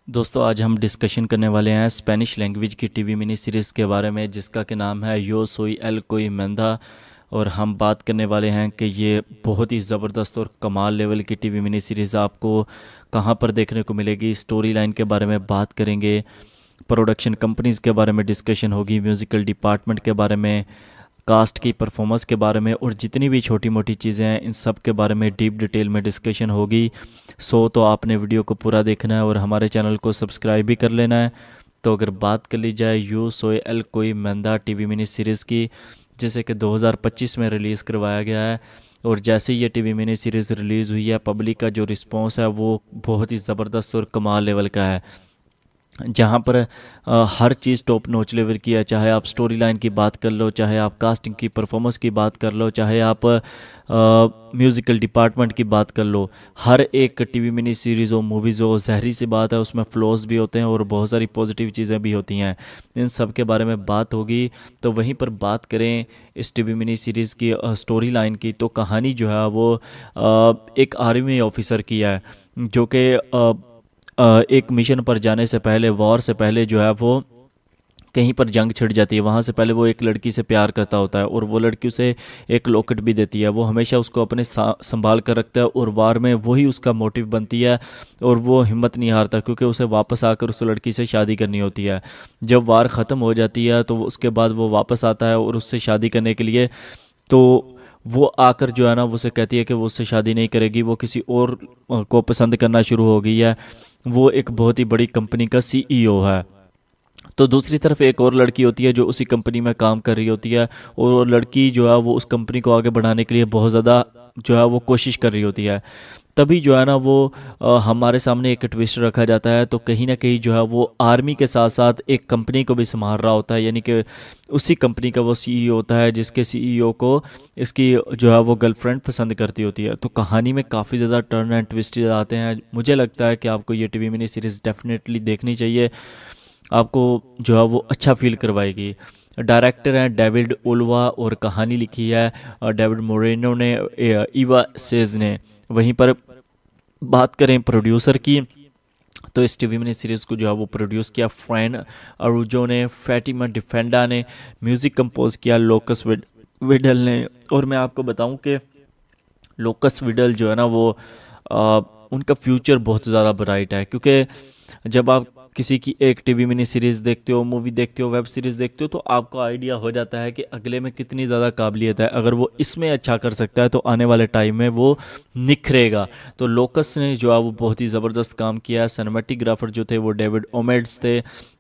दोस्तों आज हम डिस्कशन करने वाले हैं स्पेनिश लैंग्वेज की टीवी मिनी सीरीज़ के बारे में जिसका कि नाम है यो सोई एल कोई मैंदा। और हम बात करने वाले हैं कि ये बहुत ही ज़बरदस्त और कमाल लेवल की टीवी मिनी सीरीज़ आपको कहाँ पर देखने को मिलेगी। स्टोरी लाइन के बारे में बात करेंगे, प्रोडक्शन कंपनीज़ के बारे में डिस्कशन होगी, म्यूज़िकल डिपार्टमेंट के बारे में, कास्ट की परफॉर्मेंस के बारे में और जितनी भी छोटी मोटी चीज़ें हैं इन सब के बारे में डीप डिटेल में डिस्कशन होगी। तो आपने वीडियो को पूरा देखना है और हमारे चैनल को सब्सक्राइब भी कर लेना है। तो अगर बात कर ली जाए यू सोए एल कोई मैंदा टीवी मिनी सीरीज़ की, जिसे कि 2025 में रिलीज़ करवाया गया है। और जैसे ही ये टीवी मिनी सीरीज़ रिलीज़ हुई है, पब्लिक का जो रिस्पॉन्स है वो बहुत ही ज़बरदस्त और कमाल लेवल का है। जहाँ पर हर चीज़ टॉप नॉच लेवल की है, चाहे आप स्टोरी लाइन की बात कर लो, चाहे आप कास्टिंग की परफॉर्मेंस की बात कर लो, चाहे आप म्यूज़िकल डिपार्टमेंट की बात कर लो। हर एक टीवी मिनी सीरीज़ हो, मूवीज़ हो, ज़ाहिर सी बात है उसमें फ़्लॉज भी होते हैं और बहुत सारी पॉजिटिव चीज़ें भी होती हैं। इन सब के बारे में बात होगी। तो वहीं पर बात करें इस टीवी मिनी सीरीज़ की स्टोरी लाइन की, तो कहानी जो है वो एक आर्मी ऑफिसर की है जो कि एक मिशन पर जाने से पहले, वॉर से पहले जो है वो कहीं पर जंग छिड़ जाती है। वहाँ से पहले वो एक लड़की से प्यार करता होता है और वो लड़की उसे एक लॉकेट भी देती है। वो हमेशा उसको अपने संभाल कर रखता है और वार में वही उसका मोटिव बनती है। और वो हिम्मत नहीं हारता क्योंकि उसे वापस आकर उस लड़की से शादी करनी होती है। जब वार ख़त्म हो जाती है तो उसके बाद वो वापस आता है और उससे शादी करने के लिए। तो वो आकर जो है ना वो उसे कहती है कि वो उससे शादी नहीं करेगी, वो किसी और को पसंद करना शुरू हो गई है। वो एक बहुत ही बड़ी कंपनी का सीईओ है। तो दूसरी तरफ एक और लड़की होती है जो उसी कंपनी में काम कर रही होती है और वो लड़की जो है वो उस कंपनी को आगे बढ़ाने के लिए बहुत ज़्यादा जो है वो कोशिश कर रही होती है। तभी जो है ना वो हमारे सामने एक ट्विस्ट रखा जाता है। तो कहीं ना कहीं जो है वो आर्मी के साथ साथ एक कंपनी को भी संभाल रहा होता है, यानी कि उसी कंपनी का वो सीईओ होता है जिसके सीईओ को इसकी जो है वो गर्लफ्रेंड पसंद करती होती है। तो कहानी में काफ़ी ज़्यादा टर्न एंड ट्विस्ट आते हैं। मुझे लगता है कि आपको ये टीवी मिनी सीरीज़ डेफिनेटली देखनी चाहिए। आपको जो है वो अच्छा फील करवाएगी। डायरेक्टर हैं डेविड ओल्वा और कहानी लिखी है डेविड मोरेनो ने, ईवा सेज ने। वहीं पर बात करें प्रोड्यूसर की, तो इस टीवी मिनी सीरीज़ को जो है वो प्रोड्यूस किया फ्रैन अरूजो ने, फैटिमा डिफेंडा ने। म्यूज़िक कंपोज किया लोकस विडल ने। और मैं आपको बताऊं कि लोकस विडल जो है ना वो आ, उनका फ्यूचर बहुत ज़्यादा ब्राइट है। क्योंकि जब आप किसी की एक टीवी मिनी सीरीज़ देखते हो, मूवी देखते हो, वेब सीरीज़ देखते हो, तो आपको आइडिया हो जाता है कि अगले में कितनी ज़्यादा काबिलियत है। अगर वो इसमें अच्छा कर सकता है तो आने वाले टाइम में वो निखरेगा। तो लोकस ने जो है वो बहुत ही ज़बरदस्त काम किया है। सिनेमेटोग्राफर जो थे वो डेविड ओमेड्स थे,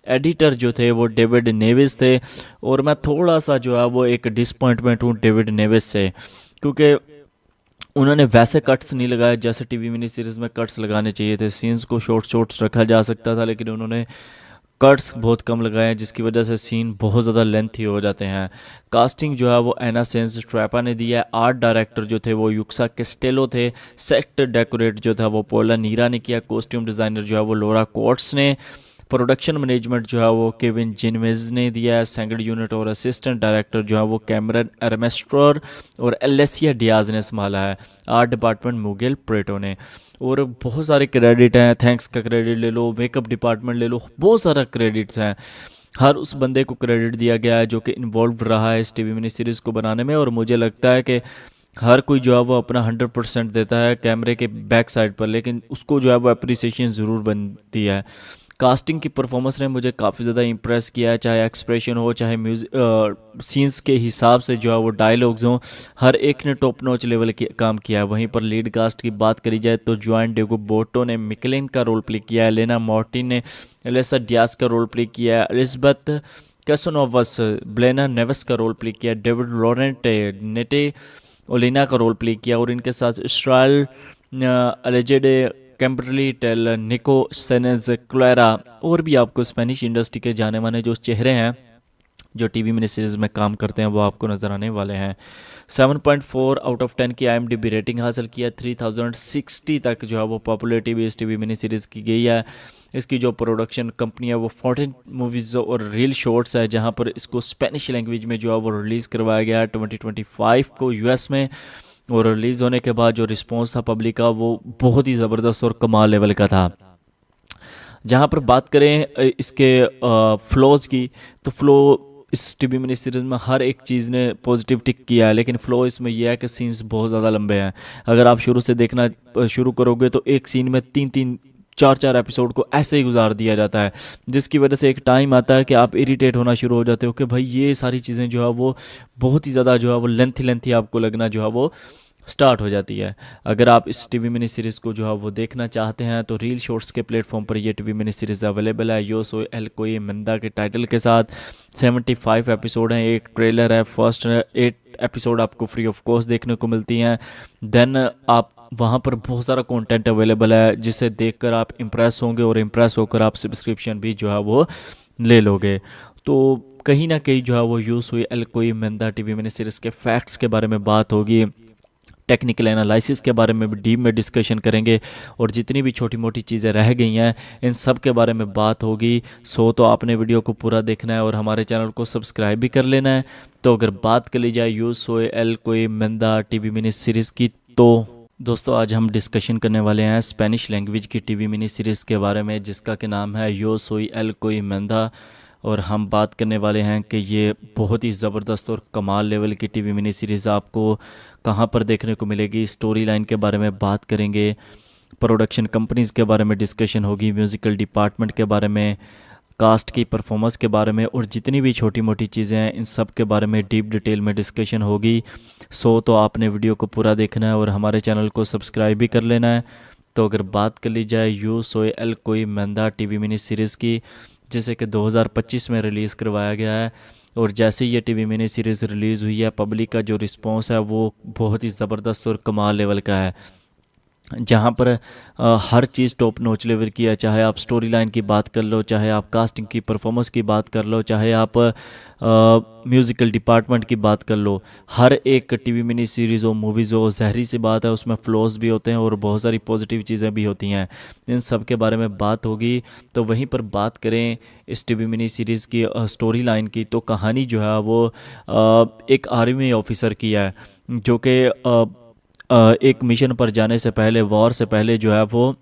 एडिटर जो थे वो डेविड नेविस थे। और मैं थोड़ा सा जो है वो एक डिसपॉइंटमेंट हूँ डेविड नेविस से, क्योंकि उन्होंने वैसे कट्स नहीं लगाए जैसे टीवी मिनी सीरीज़ में कट्स लगाने चाहिए थे। सीन्स को शॉर्ट शॉर्ट्स रखा जा सकता था, लेकिन उन्होंने कट्स बहुत कम लगाए हैं जिसकी वजह से सीन बहुत ज़्यादा लेंथी हो जाते हैं। कास्टिंग जो है वो एना सेंस स्ट्रैपा ने दिया है। आर्ट डायरेक्टर जो थे वो युक्सा कैस्टेलो थे। सेट डेकोरेट जो था वो पोला नीरा ने किया। कॉस्ट्यूम डिज़ाइनर जो है वो लोरा कोट्स ने। प्रोडक्शन मैनेजमेंट जो है वो केविन जिनवेज ने दिया है। सेकंड यूनिट और असिस्टेंट डायरेक्टर जो है वो कैमरन एरमेस्ट्रोर और एलेसिया डियाज ने संभाला है। आर्ट डिपार्टमेंट मुगेल प्रेटो ने। और बहुत सारे क्रेडिट हैं, थैंक्स का क्रेडिट ले लो, मेकअप डिपार्टमेंट ले लो, बहुत सारा क्रेडिट्स हैं। हर उस बंदे को क्रेडिट दिया गया है जो कि इन्वॉल्व रहा है इस टीवी मिनी सीरीज़ को बनाने में। और मुझे लगता है कि हर कोई जो है वो अपना 100% देता है कैमरे के बैक साइड पर, लेकिन उसको जो है वो अप्रिसिएशन ज़रूर बनती है। कास्टिंग की परफॉर्मेंस ने मुझे काफ़ी ज़्यादा इंप्रेस किया है, चाहे एक्सप्रेशन हो, चाहे म्यूज़िक सीन्स के हिसाब से जो है वो डायलॉग्स हों, हर एक ने टॉप नॉच लेवल के काम किया है। वहीं पर लीड कास्ट की बात करी जाए तो जुआन डिएगो बोर्टो ने मिकलिन का रोल प्ले किया है। लेना मार्टिन ने एलेसा डियाज का रोल प्ले किया है। एलिजबेथ कैसोनोवस ब्लेना नेवस का रोल प्ले किया है। डेविड लॉरेंट नेटे ओलिना का रोल प्ले किया। और इनके साथ इसराइल अलेजेडे, कैम्बरली टेल, निको सेनेज क्लेरा और भी आपको स्पेनिश इंडस्ट्री के जाने माने जो चेहरे हैं जो टीवी मिनी सीरीज़ में काम करते हैं वो आपको नज़र आने वाले हैं। 7.4 आउट ऑफ 10 की IMDb रेटिंग हासिल किया। 3060 तक जो है वो पॉपुलरिटी भी इस टीवी मिनी सीरीज़ की गई है। इसकी जो प्रोडक्शन कंपनी है वो 14 मूवीज़ और रील शॉर्ट्स है, जहां पर इसको स्पेनिश लैंग्वेज में जो है वो रिलीज़ करवाया गया है 2025 को US में। और रिलीज़ होने के बाद जो रिस्पॉन्स था पब्लिक का वो बहुत ही ज़बरदस्त और कमाल लेवल का था। जहाँ पर बात करें इसके फ्लॉज की, तो फ्लो इस टीवी मिनी सीरीज में हर एक चीज़ ने पॉजिटिव टिक किया है, लेकिन फ्लो इसमें यह है कि सीन्स बहुत ज़्यादा लंबे हैं। अगर आप शुरू से देखना शुरू करोगे तो एक सीन में तीन तीन चार चार एपिसोड को ऐसे ही गुजार दिया जाता है, जिसकी वजह से एक टाइम आता है कि आप इरिटेट होना शुरू हो जाते हो कि भाई ये सारी चीज़ें जो है वो बहुत ही ज़्यादा जो है वो लेंथी लेंथी आपको लगना जो है वो स्टार्ट हो जाती है। अगर आप इस टीवी मिनी सीरीज़ को जो है वो देखना चाहते हैं तो रील शॉर्ट्स के प्लेटफॉर्म पर ये टीवी मिनी सीरीज़ अवेलेबल है, यो सोई एल कोई मंदा के टाइटल के साथ। 75 एपिसोड हैं, एक ट्रेलर है, फर्स्ट 8 एपिसोड आपको फ्री ऑफ कॉस्ट देखने को मिलती हैं। देन आप वहाँ पर बहुत सारा कंटेंट अवेलेबल है जिसे देखकर आप इम्प्रेस होंगे और इम्प्रेस होकर आप सब्सक्रिप्शन भी जो है वो ले लोगे। तो कहीं ना कहीं जो है वो यूज़ हुई एल कोई मंदा टीवी मिनी सीरीज़ के फैक्ट्स के बारे में बात होगी, टेक्निकल एनालिसिस के बारे में भी डीप में डिस्कशन करेंगे, और जितनी भी छोटी मोटी चीज़ें रह गई हैं इन सब के बारे में बात होगी। सो तो आपने वीडियो को पूरा देखना है और हमारे चैनल को सब्सक्राइब भी कर लेना है। तो अगर बात कर ली जाए यू सोए एल कोई मंदा टीवी मिनी सीरीज़ की, तो दोस्तों आज हम डिस्कशन करने वाले हैं स्पेनिश लैंग्वेज की टीवी मिनी सीरीज़ के बारे में, जिसका कि नाम है यो सोई एल कोई मंदा। और हम बात करने वाले हैं कि ये बहुत ही ज़बरदस्त और कमाल लेवल की टीवी मिनी सीरीज़ आपको कहाँ पर देखने को मिलेगी। स्टोरी लाइन के बारे में बात करेंगे, प्रोडक्शन कंपनीज़ के बारे में डिस्कशन होगी, म्यूज़िकल डिपार्टमेंट के बारे में, कास्ट की परफॉर्मेंस के बारे में, और जितनी भी छोटी मोटी चीज़ें हैं इन सब के बारे में डीप डिटेल में डिस्कशन होगी। सो तो आपने वीडियो को पूरा देखना है और हमारे चैनल को सब्सक्राइब भी कर लेना है। तो अगर बात कर ली जाए यू सोए एल कोई मंदा टीवी मिनी सीरीज़ की, जिसे कि 2025 में रिलीज़ करवाया गया है, और जैसे ही ये टीवी मिनी सीरीज़ रिलीज़ हुई है पब्लिक का जो रिस्पॉन्स है वो बहुत ही ज़बरदस्त और कमाल लेवल का है। जहाँ पर हर चीज़ टॉप नॉच लेवल की है, चाहे आप स्टोरी लाइन की बात कर लो, चाहे आप कास्टिंग की परफॉर्मेंस की बात कर लो, चाहे आप म्यूज़िकल डिपार्टमेंट की बात कर लो। हर एक टीवी मिनी सीरीज़ हो, मूवीज़ हो, ज़हरी सी बात है उसमें फ्लॉज भी होते हैं और बहुत सारी पॉजिटिव चीज़ें भी होती हैं। इन सब के बारे में बात होगी। तो वहीं पर बात करें इस टीवी मिनी सीरीज़ की स्टोरी लाइन की, तो कहानी जो है वो एक आर्मी ऑफिसर की है, जो कि एक मिशन पर जाने से पहले, वॉर से पहले जो है वो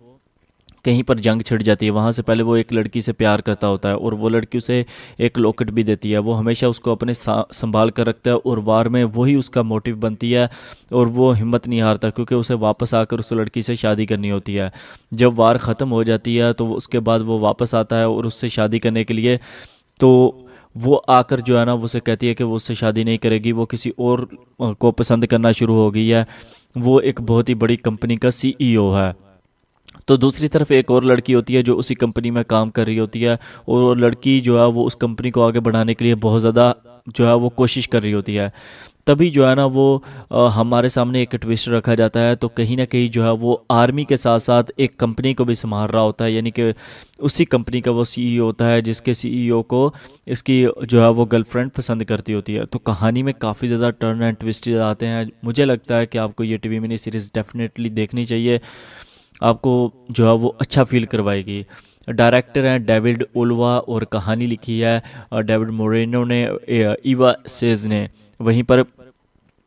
कहीं पर जंग छिड़ जाती है। वहाँ से पहले वो एक लड़की से प्यार करता होता है और वो लड़की उसे एक लॉकेट भी देती है। वो हमेशा उसको अपने संभाल कर रखता है और वार में वही उसका मोटिव बनती है, और वो हिम्मत नहीं हारता क्योंकि उसे वापस आकर उस लड़की से शादी करनी होती है। जब वार ख़त्म हो जाती है तो उसके बाद वो वापस आता है और उससे शादी करने के लिए, तो वो आकर जो है ना वो उसे कहती है कि वो उससे शादी नहीं करेगी, वो किसी और को पसंद करना शुरू हो गई है। वो एक बहुत ही बड़ी कंपनी का सीईओ है। तो दूसरी तरफ एक और लड़की होती है जो उसी कंपनी में काम कर रही होती है, और वो लड़की जो है वो उस कंपनी को आगे बढ़ाने के लिए बहुत ज़्यादा जो है वो कोशिश कर रही होती है। तभी जो है ना वो हमारे सामने एक ट्विस्ट रखा जाता है। तो कहीं ना कहीं जो है वो आर्मी के साथ साथ एक कंपनी को भी संभाल रहा होता है, यानी कि उसी कंपनी का वो सीईओ होता है जिसके सीईओ को इसकी जो है वो गर्लफ्रेंड पसंद करती होती है। तो कहानी में काफ़ी ज़्यादा टर्न एंड ट्विस्ट आते हैं। मुझे लगता है कि आपको ये टीवी मिनी सीरीज़ डेफिनेटली देखनी चाहिए, आपको जो है वो अच्छा फील करवाएगी। डायरेक्टर हैं डेविड ओल्वा और कहानी लिखी है डेविड मोरेनो ने, ईवा सेज ने। वहीं पर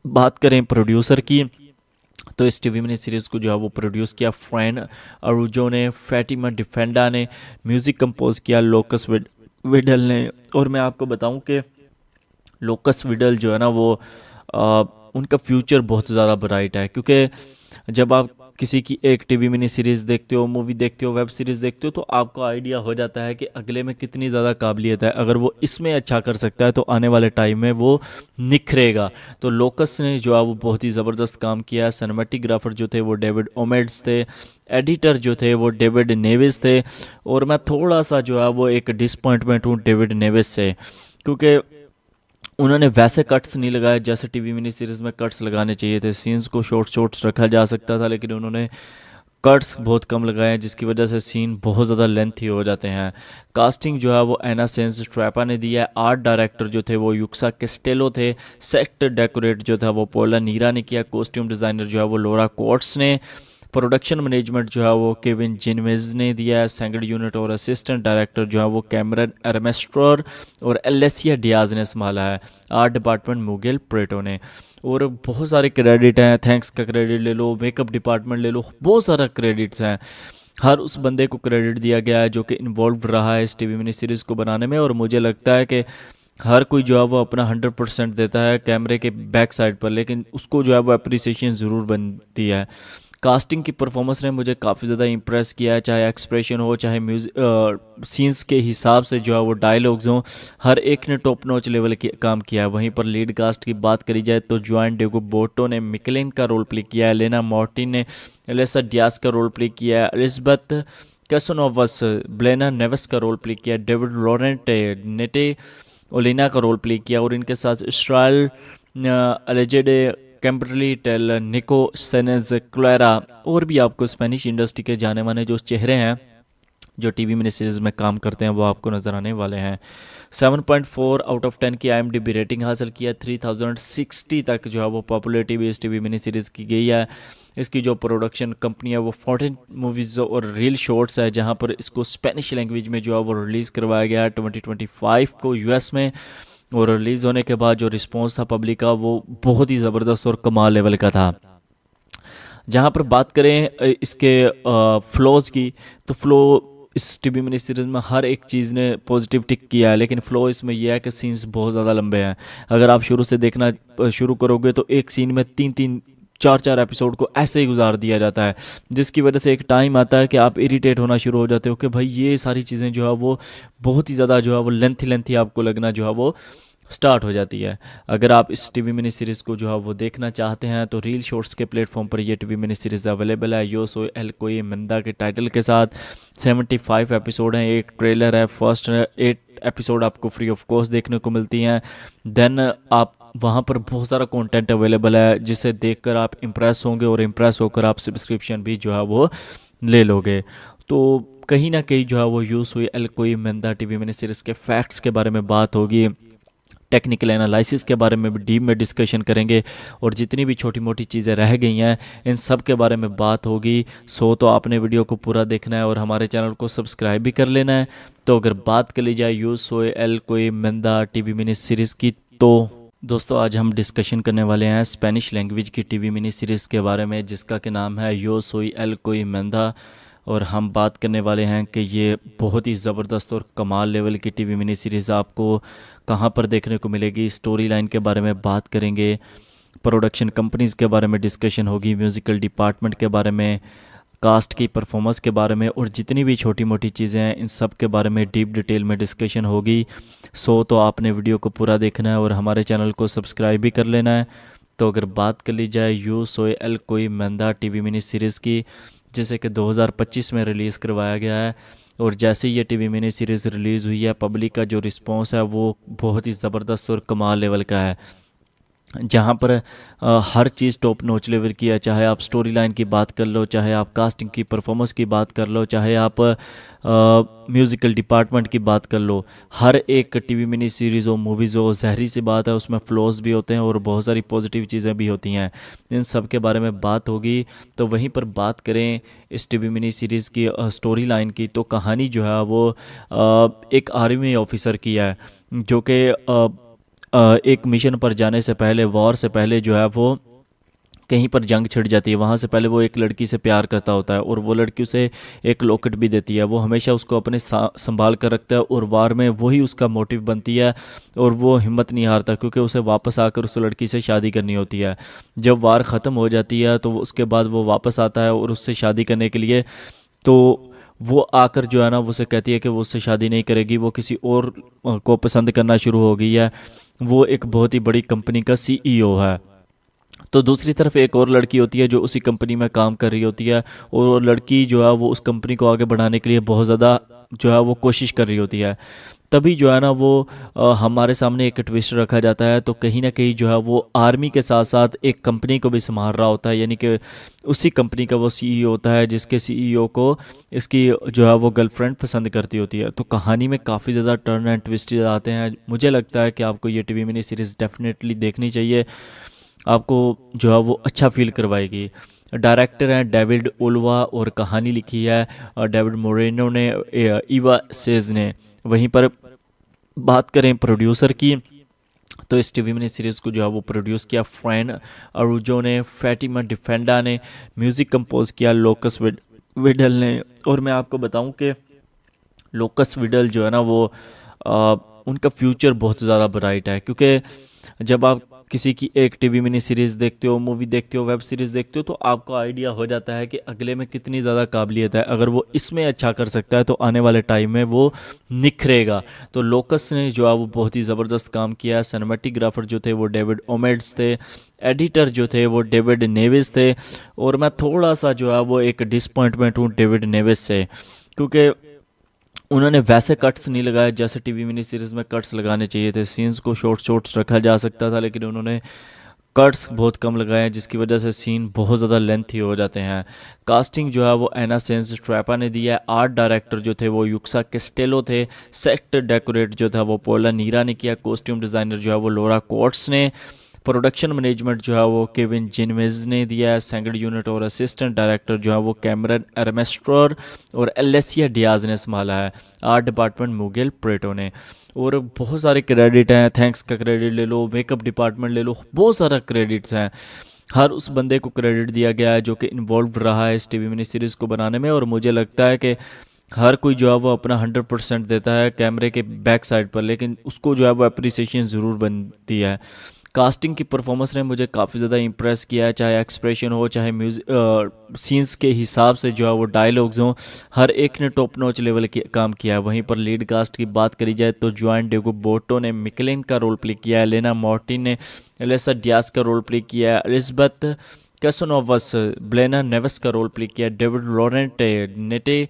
बात करें प्रोड्यूसर की, तो इस टीवी मिनी सीरीज़ को जो है वो प्रोड्यूस किया फ्रैन अरुजो ने, फैटिमा डिफेंडा ने। म्यूज़िक कंपोज किया लोकस विडल ने। और मैं आपको बताऊं कि लोकस विडल जो है ना वो उनका फ्यूचर बहुत ज़्यादा ब्राइट है, क्योंकि जब आप किसी की एक टीवी मिनी सीरीज़ देखते हो, मूवी देखते हो, वेब सीरीज़ देखते हो, तो आपको आइडिया हो जाता है कि अगले में कितनी ज़्यादा काबिलियत है। अगर वो इसमें अच्छा कर सकता है तो आने वाले टाइम में वो निखरेगा। तो लोकस ने जो है वो बहुत ही ज़बरदस्त काम किया। सिनेमेटोग्राफर जो थे वो डेविड ओमेड्स थे, एडिटर जो थे वो डेविड नेविस थे। और मैं थोड़ा सा जो है वो एक डिसपॉइंटमेंट हूँ डेविड नेविस से, क्योंकि उन्होंने वैसे कट्स नहीं लगाए जैसे टीवी मिनी सीरीज़ में कट्स लगाने चाहिए थे। सीन्स को शॉर्ट्स रखा जा सकता था, लेकिन उन्होंने कट्स बहुत कम लगाए हैं, जिसकी वजह से सीन बहुत ज़्यादा लेंथी हो जाते हैं। कास्टिंग जो है वो एना सेंस ट्रैपा ने दिया है। आर्ट डायरेक्टर जो थे वो युक्सा कैस्टेलो थे। सेट डेकोरेट जो था वो पोला नीरा ने किया। कॉस्ट्यूम डिज़ाइनर जो है वो लोरा कोट्स ने। प्रोडक्शन मैनेजमेंट जो है वो केविन जिनवेज ने दिया है। सेकंड यूनिट और असिस्टेंट डायरेक्टर जो है वो कैमरन एरमेस्ट्रोर और एलेसिया डियाज ने संभाला है। आर्ट डिपार्टमेंट मुगेल प्रेटो ने। और बहुत सारे क्रेडिट हैं, थैंक्स का क्रेडिट ले लो, मेकअप डिपार्टमेंट ले लो, बहुत सारा क्रेडिट्स हैं। हर उस बंदे को क्रेडिट दिया गया है जो कि इन्वॉल्व रहा है इस टीवी मिनी सीरीज़ को बनाने में। और मुझे लगता है कि हर कोई जो है वो अपना 100% देता है कैमरे के बैक साइड पर, लेकिन उसको जो है वो अप्रिसिएशन ज़रूर बनती है। कास्टिंग की परफॉर्मेंस ने मुझे काफ़ी ज़्यादा इंप्रेस किया है, चाहे एक्सप्रेशन हो, चाहे म्यूज़िक सीन्स के हिसाब से जो है वो डायलॉग्स हों, हर एक ने टॉप नॉच लेवल की काम किया है। वहीं पर लीड कास्ट की बात करी जाए तो जॉन डिएगो बोर्टो ने मिकलिन का रोल प्ले किया है, लेना मार्टिन ने एलिसा डियाज का रोल प्ले किया है, एलिजबेथ कैसोनोवस ब्लेना नेवेस का रोल प्ले किया है, डेविड लॉरेंट नेटे ओलिना का रोल प्ले किया, और इनके साथ इसराइल अलेजेडे कैम्बरली टेल निको सेनेज क्लेरा और भी आपको स्पेनिश इंडस्ट्री के जाने माने जो चेहरे हैं जो टीवी मिनी सीरीज़ में काम करते हैं वो आपको नज़र आने वाले हैं। 7.4 आउट ऑफ 10 की IMDb रेटिंग हासिल किया, 3060 तक जो है वो पॉपुलरिटी भी इस टीवी मिनी सीरीज़ की गई है। इसकी जो प्रोडक्शन कंपनी है वो 14 मूवीज़ और रील शॉर्ट्स है, जहां पर इसको स्पेनिश लैंग्वेज में जो है वो रिलीज़ करवाया गया है 2025 को यूएस में। और रिलीज़ होने के बाद जो रिस्पॉन्स था पब्लिक का वो बहुत ही ज़बरदस्त और कमाल लेवल का था। जहाँ पर बात करें इसके फ्लॉज की, तो फ्लो इस टीवी मिनी सीरीज़ में हर एक चीज़ ने पॉजिटिव टिक किया है, लेकिन फ्लो इसमें यह है कि सीन्स बहुत ज़्यादा लंबे हैं। अगर आप शुरू से देखना शुरू करोगे तो एक सीन में 3-4 एपिसोड को ऐसे ही गुजार दिया जाता है, जिसकी वजह से एक टाइम आता है कि आप इरिटेट होना शुरू हो जाते हो कि भाई ये सारी चीज़ें जो है वो बहुत ही ज़्यादा जो है वो लेंथी आपको लगना जो है वो स्टार्ट हो जाती है। अगर आप इस टीवी मिनी सीरीज़ को जो है वो देखना चाहते हैं तो रील शॉर्ट्स के प्लेटफॉर्म पर ये टीवी मिनी सीरीज़ अवेलेबल है, यो सोy एल कोई मंदा के टाइटल के साथ। 75 एपिसोड हैं, एक ट्रेलर है, फर्स्ट 8 एपिसोड आपको फ्री ऑफ कॉस्ट देखने को मिलती हैं। देन आप वहाँ पर बहुत सारा कंटेंट अवेलेबल है जिसे देखकर आप इम्प्रेस होंगे, और इम्प्रेस होकर आप सब्सक्रिप्शन भी जो है वो ले लोगे। तो कहीं ना कहीं जो है वो यो सोy एल कोई मंदा टीवी मिनी सीरीज़ के फैक्ट्स के बारे में बात होगी, टेक्निकल एनालिसिस के बारे में भी डीप में डिस्कशन करेंगे, और जितनी भी छोटी मोटी चीज़ें रह गई हैं इन सब के बारे में बात होगी। तो आपने वीडियो को पूरा देखना है और हमारे चैनल को सब्सक्राइब भी कर लेना है। तो अगर बात कर ली जाए यो सोy एल कोई मंदा टीवी मिनी सीरीज़ की, तो दोस्तों आज हम डिस्कशन करने वाले हैं स्पेनिश लैंग्वेज की टीवी मिनी सीरीज़ के बारे में, जिसका कि नाम है यो सोy एल कोई मंदा। और हम बात करने वाले हैं कि ये बहुत ही ज़बरदस्त और कमाल लेवल की टीवी मिनी सीरीज़ आपको कहाँ पर देखने को मिलेगी, स्टोरी लाइन के बारे में बात करेंगे, प्रोडक्शन कंपनीज़ के बारे में डिस्कशन होगी, म्यूज़िकल डिपार्टमेंट के बारे में, कास्ट की परफॉर्मेंस के बारे में, और जितनी भी छोटी मोटी चीज़ें हैं इन सब के बारे में डीप डिटेल में डिस्कशन होगी। तो आपने वीडियो को पूरा देखना है और हमारे चैनल को सब्सक्राइब भी कर लेना है। तो अगर बात कर ली जाए यो सोy एल कोई मंदा टीवी मिनी सीरीज़ की, जिसे कि 2025 में रिलीज़ करवाया गया है, और जैसे ही ये टीवी मिनी सीरीज़ रिलीज़ हुई है पब्लिक का जो रिस्पांस है वो बहुत ही ज़बरदस्त और कमाल लेवल का है। जहाँ पर हर चीज़ टॉप नॉच लेवल की है, चाहे आप स्टोरी लाइन की बात कर लो, चाहे आप कास्टिंग की परफॉर्मेंस की बात कर लो, चाहे आप म्यूज़िकल डिपार्टमेंट की बात कर लो। हर एक टीवी मिनी सीरीज़ हो, मूवीज़ हो, ज़हरी सी बात है उसमें फ्लॉज भी होते हैं और बहुत सारी पॉजिटिव चीज़ें भी होती हैं। इन सब के बारे में बात होगी। तो वहीं पर बात करें इस टीवी मिनी सीरीज़ की स्टोरी लाइन की, तो कहानी जो है वो एक आर्मी ऑफिसर की है जो कि एक मिशन पर जाने से पहले, वॉर से पहले जो है वो कहीं पर जंग छिड़ जाती है। वहाँ से पहले वो एक लड़की से प्यार करता होता है और वो लड़की उसे एक लॉकेट भी देती है। वो हमेशा उसको अपने संभाल कर रखता है और वार में वही उसका मोटिव बनती है, और वो हिम्मत नहीं हारता क्योंकि उसे वापस आकर उस लड़की से शादी करनी होती है। जब वार ख़त्म हो जाती है तो उसके बाद वो वापस आता है और उससे शादी करने के लिए, तो वो आकर जो है ना वो उसे कहती है कि वो उससे शादी नहीं करेगी, वो किसी और को पसंद करना शुरू हो गई है। वो एक बहुत ही बड़ी कंपनी का CEO है। तो दूसरी तरफ एक और लड़की होती है जो उसी कंपनी में काम कर रही होती है, और लड़की जो है वो उस कंपनी को आगे बढ़ाने के लिए बहुत ज़्यादा जो है वो कोशिश कर रही होती है। तभी जो है ना वो हमारे सामने एक ट्विस्ट रखा जाता है। तो कहीं ना कहीं जो है वो आर्मी के साथ साथ एक कंपनी को भी संभाल रहा होता है, यानी कि उसी कंपनी का वो CEO होता है जिसके CEO को इसकी जो है वो गर्लफ्रेंड पसंद करती होती है। तो कहानी में काफ़ी ज़्यादा टर्न एंड ट्विस्ट आते हैं। मुझे लगता है कि आपको ये टीवी मिनी सीरीज़ डेफिनेटली देखनी चाहिए, आपको जो है वो अच्छा फील करवाएगी। डायरेक्टर हैं डेविड ओल्वा और कहानी लिखी है डेविड मोरेनो ने, ईवा सेज ने। वहीं पर बात करें प्रोड्यूसर की, तो इस टीवी मिनी सीरीज़ को जो है वो प्रोड्यूस किया फ्रैन अरुजो ने, फैटिमा डिफेंडा ने। म्यूज़िक कंपोज किया लोकस विडल ने। और मैं आपको बताऊं कि लोकस विडल जो है ना वो आ, उनका फ्यूचर बहुत ज़्यादा ब्राइट है, क्योंकि जब आप किसी की एक टीवी मिनी सीरीज़ देखते हो, मूवी देखते हो, वेब सीरीज़ देखते हो, तो आपको आइडिया हो जाता है कि अगले में कितनी ज़्यादा काबिलियत है। अगर वो इसमें अच्छा कर सकता है तो आने वाले टाइम में वो निखरेगा। तो लोकस ने जो है वो बहुत ही ज़बरदस्त काम किया है। सिनेमेटोग्राफर जो थे वो डेविड ओमेड्स थे, एडिटर जो थे वो डेविड नेविस थे। और मैं थोड़ा सा जो है वो एक डिसपॉइंटमेंट हूँ डेविड नेविस से, क्योंकि उन्होंने वैसे कट्स नहीं लगाए जैसे टीवी मिनी सीरीज में कट्स लगाने चाहिए थे। सीन्स को शॉर्ट शॉर्ट्स रखा जा सकता था, लेकिन उन्होंने कट्स बहुत कम लगाए हैं, जिसकी वजह से सीन बहुत ज़्यादा लेंथी हो जाते हैं। कास्टिंग जो है वो एना सेंस स्ट्रैपा ने दिया है। आर्ट डायरेक्टर जो थे वो युक्सा केस्टेलो थे। सेट डेकोरेट जो था वो पोला नीरा ने किया। कॉस्ट्यूम डिज़ाइनर जो है वो लोरा कोट्स ने। प्रोडक्शन मैनेजमेंट जो है वो केविन जिनवेज ने दिया है। सेकंड यूनिट और असिस्टेंट डायरेक्टर जो है वो कैमरन एरमेस्ट्रोर और एलेसिया डियाज ने संभाला है। आर्ट डिपार्टमेंट मुगेल प्रेटो ने। और बहुत सारे क्रेडिट हैं, थैंक्स का क्रेडिट ले लो, मेकअप डिपार्टमेंट ले लो, बहुत सारा क्रेडिट्स हैं। हर उस बंदे को क्रेडिट दिया गया है जो कि इन्वॉल्व रहा है इस टीवी मिनी सीरीज़ को बनाने में। और मुझे लगता है कि हर कोई जो है वो अपना 100% देता है कैमरे के बैक साइड पर, लेकिन उसको जो है वो अप्रिसिएशन ज़रूर बनती है। कास्टिंग की परफॉर्मेंस ने मुझे काफ़ी ज़्यादा इम्प्रेस किया है, चाहे एक्सप्रेशन हो, चाहे म्यूज़िक सीन्स के हिसाब से जो है वो डायलॉग्स हों, हर एक ने टॉप नॉच लेवल की काम किया है। वहीं पर लीड कास्ट की बात करी जाए तो जॉन डेगो बोटो ने मिकलिन का रोल प्ले किया है। लेना मार्टिन ने एलेसा डियाज का रोल प्ले किया है। एलिजबेथ कैसोनोवस ब्लेना नेवेस का रोल प्ले किया है। डेविड लॉरेंट नेटे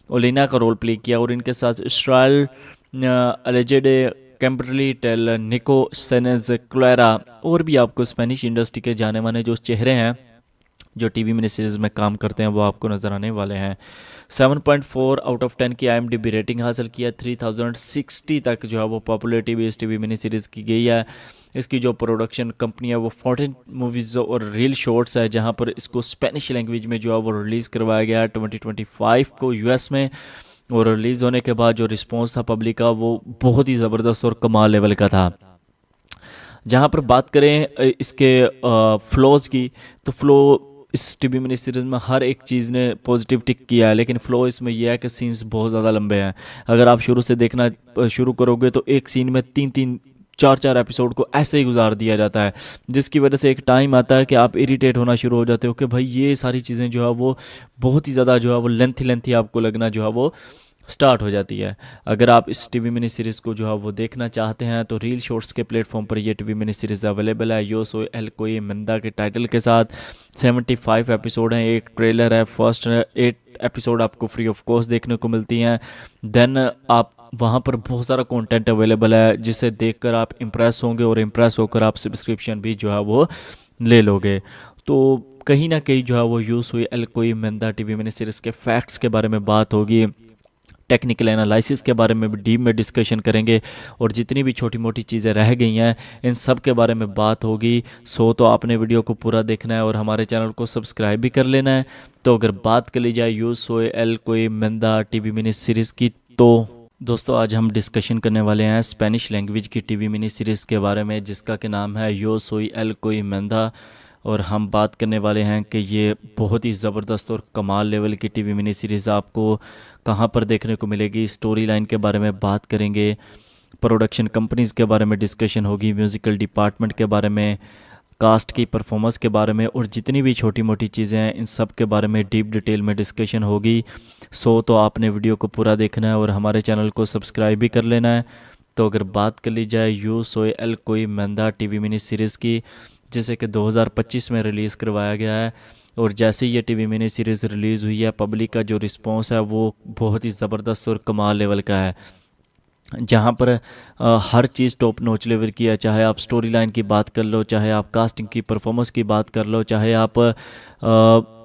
ओलिना का रोल प्ले किया। और इनके साथ इसराइल अलेजेडे, कैम्बरली टेल, निको सेनेज क्लेरा और भी आपको स्पेनिश इंडस्ट्री के जाने माने जो चेहरे हैं जो टीवी मिनी सीरीज़ में काम करते हैं वो आपको नज़र आने वाले हैं। 7.4 आउट ऑफ 10 की IMDb रेटिंग हासिल किया। 3060 तक जो है वो पॉपुलरिटी भी इस टीवी मिनी सीरीज़ की गई है। इसकी जो प्रोडक्शन कंपनी है वो 14 मूवीज़ और रील शॉर्ट्स है, जहां पर इसको स्पेनिश लैंग्वेज में जो है वो रिलीज़ करवाया गया है 2025 को यूएस में। और रिलीज़ होने के बाद जो रिस्पॉन्स था पब्लिक का वो बहुत ही ज़बरदस्त और कमाल लेवल का था। जहाँ पर बात करें इसके फ्लॉज की, तो फ्लो इस टीवी मिनी सीरीज में हर एक चीज़ ने पॉजिटिव टिक किया है, लेकिन फ्लो इसमें यह है कि सीन्स बहुत ज़्यादा लंबे हैं। अगर आप शुरू से देखना शुरू करोगे तो एक सीन में 3-4 एपिसोड को ऐसे ही गुजार दिया जाता है, जिसकी वजह से एक टाइम आता है कि आप इरिटेट होना शुरू हो जाते हो कि भाई ये सारी चीज़ें जो है वो बहुत ही ज़्यादा जो है वो लेंथी आपको लगना जो है वो स्टार्ट हो जाती है। अगर आप इस टीवी मिनी सीरीज़ को जो है वो देखना चाहते हैं तो रील शॉर्ट्स के प्लेटफॉर्म पर ये टीवी मिनी सीरीज़ अवेलेबल है। यो सोy एल कोई मंदा के टाइटल के साथ 75 एपिसोड हैं, एक ट्रेलर है। फर्स्ट 8 एपिसोड आपको फ्री ऑफ कॉस्ट देखने को मिलती हैं। देन आप वहाँ पर बहुत सारा कंटेंट अवेलेबल है जिसे देखकर आप इम्प्रेस होंगे और इम्प्रेस होकर आप सब्सक्रिप्शन भी जो है वो ले लोगे। तो कहीं ना कहीं जो है वो यो सोy एल कोई मंदा टीवी मिनी सीरीज़ के फैक्ट्स के बारे में बात होगी, टेक्निकल एनालिसिस के बारे में भी डीप में डिस्कशन करेंगे, और जितनी भी छोटी मोटी चीज़ें रह गई हैं इन सब के बारे में बात होगी। सो तो आपने वीडियो को पूरा देखना है और हमारे चैनल को सब्सक्राइब भी कर लेना है। तो अगर बात कर ली जाए यो सोy एल कोई मंदा टीवी मिनी सीरीज़ की, तो दोस्तों आज हम डिस्कशन करने वाले हैं स्पेनिश लैंग्वेज की टीवी मिनी सीरीज़ के बारे में, जिसका कि नाम है यो सोy एल कोई मंदा। और हम बात करने वाले हैं कि ये बहुत ही ज़बरदस्त और कमाल लेवल की टीवी मिनी सीरीज़ आपको कहाँ पर देखने को मिलेगी। स्टोरी लाइन के बारे में बात करेंगे, प्रोडक्शन कंपनीज़ के बारे में डिस्कशन होगी, म्यूज़िकल डिपार्टमेंट के बारे में, कास्ट की परफॉर्मेंस के बारे में, और जितनी भी छोटी मोटी चीज़ें हैं इन सब के बारे में डीप डिटेल में डिस्कशन होगी। सो तो आपने वीडियो को पूरा देखना है और हमारे चैनल को सब्सक्राइब भी कर लेना है। तो अगर बात कर ली जाए यो सोy एल कोई मंदा टीवी मिनी सीरीज़ की, जिसे कि 2025 में रिलीज़ करवाया गया है, और जैसे ही ये टीवी मिनी सीरीज़ रिलीज़ हुई है पब्लिक का जो रिस्पांस है वो बहुत ही ज़बरदस्त और कमाल लेवल का है। जहाँ पर हर चीज़ टॉप नॉच लेवल की है, चाहे आप स्टोरी लाइन की बात कर लो, चाहे आप कास्टिंग की परफॉर्मेंस की बात कर लो, चाहे आप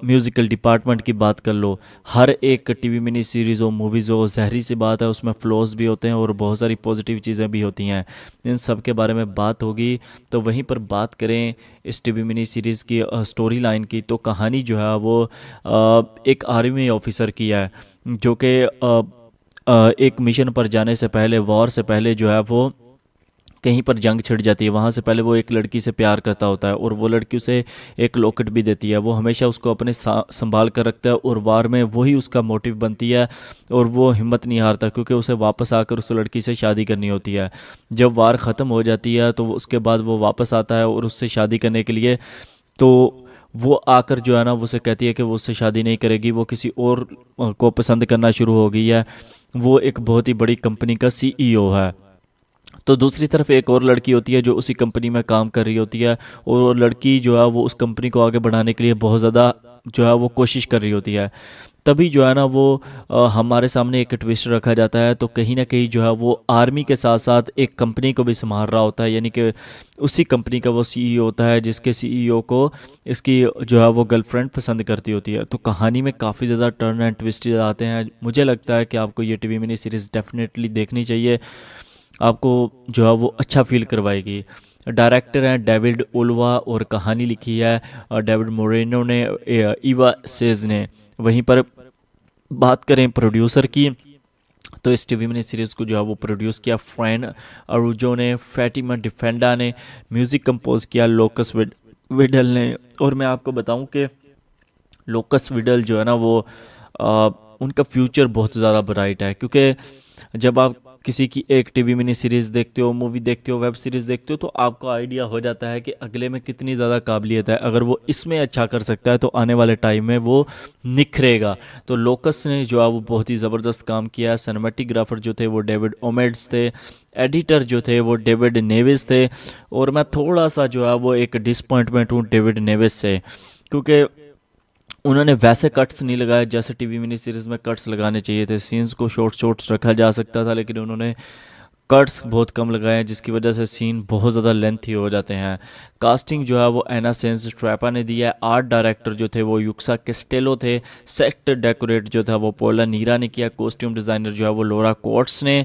म्यूज़िकल डिपार्टमेंट की बात कर लो। हर एक टीवी मिनी सीरीज़ हो, मूवीज़ हो, ज़हरी सी बात है उसमें फ्लॉज भी होते हैं और बहुत सारी पॉजिटिव चीज़ें भी होती हैं। इन सब के बारे में बात होगी। तो वहीं पर बात करें इस टीवी मिनी सीरीज़ की स्टोरी लाइन की, तो कहानी जो है वो एक आर्मी ऑफिसर की है जो कि एक मिशन पर जाने से पहले, वॉर से पहले जो है वो कहीं पर जंग छिड़ जाती है। वहाँ से पहले वो एक लड़की से प्यार करता होता है और वो लड़की उसे एक लॉकेट भी देती है। वो हमेशा उसको अपने संभाल कर रखता है और वार में वही उसका मोटिव बनती है और वो हिम्मत नहीं हारता क्योंकि उसे वापस आकर उस लड़की से शादी करनी होती है। जब वार ख़त्म हो जाती है तो उसके बाद वो वापस आता है और उससे शादी करने के लिए, तो वो आकर जो है ना वो उसे कहती है कि वो उससे शादी नहीं करेगी, वो किसी और को पसंद करना शुरू हो गई है। वो एक बहुत ही बड़ी कंपनी का सीईओ है। तो दूसरी तरफ एक और लड़की होती है जो उसी कंपनी में काम कर रही होती है, और वो लड़की जो है वो उस कंपनी को आगे बढ़ाने के लिए बहुत ज़्यादा जो है वो कोशिश कर रही होती है। तभी जो है ना वो हमारे सामने एक ट्विस्ट रखा जाता है। तो कहीं ना कहीं जो है वो आर्मी के साथ साथ एक कंपनी को भी संभाल रहा होता है, यानी कि उसी कंपनी का वो सीईओ होता है जिसके सीईओ को इसकी जो है वो गर्लफ्रेंड पसंद करती होती है। तो कहानी में काफ़ी ज़्यादा टर्न एंड ट्विस्ट आते हैं। मुझे लगता है कि आपको ये टीवी मिनी सीरीज़ डेफिनेटली देखनी चाहिए, आपको जो है वो अच्छा फील करवाएगी। डायरेक्टर हैं डेविड ओल्वा और कहानी लिखी है डेविड मोरेनो ने, ईवा सेज ने। वहीं पर बात करें प्रोड्यूसर की, तो इस टीवी मिनी सीरीज़ को जो है वो प्रोड्यूस किया फ्रैन अरूजो ने, फैटिमा डिफेंडा ने, म्यूज़िक कंपोज किया लोकस विडल ने। और मैं आपको बताऊं कि लोकस विडल जो है ना वो आ, उनका फ्यूचर बहुत ज़्यादा ब्राइट है, क्योंकि जब आप किसी की एक टीवी मिनी सीरीज़ देखते हो, मूवी देखते हो, वेब सीरीज़ देखते हो, तो आपको आइडिया हो जाता है कि अगले में कितनी ज़्यादा काबिलियत है। अगर वो इसमें अच्छा कर सकता है तो आने वाले टाइम में वो निखरेगा। तो लोकस ने जो है वो बहुत ही ज़बरदस्त काम किया। सिनेमेटोग्राफर जो थे वो डेविड ओमेड्स थे, एडिटर जो थे वो डेविड नेविस थे। और मैं थोड़ा सा जो है वो एक डिसपॉइंटमेंट हूँ डेविड नेविस से, क्योंकि उन्होंने वैसे कट्स नहीं लगाए जैसे टीवी मिनी सीरीज़ में कट्स लगाने चाहिए थे। सीन्स को शॉर्ट्स रखा जा सकता था, लेकिन उन्होंने कट्स बहुत कम लगाए हैं, जिसकी वजह से सीन बहुत ज़्यादा लेंथी हो जाते हैं। कास्टिंग जो है वो एना सेंस ट्रैपा ने दिया है। आर्ट डायरेक्टर जो थे वो युक्सा केस्टेलो थे। सेट डेकोरेट जो था वो पोला नीरा ने किया। कॉस्ट्यूम डिज़ाइनर जो है वो लोरा कोट्स ने।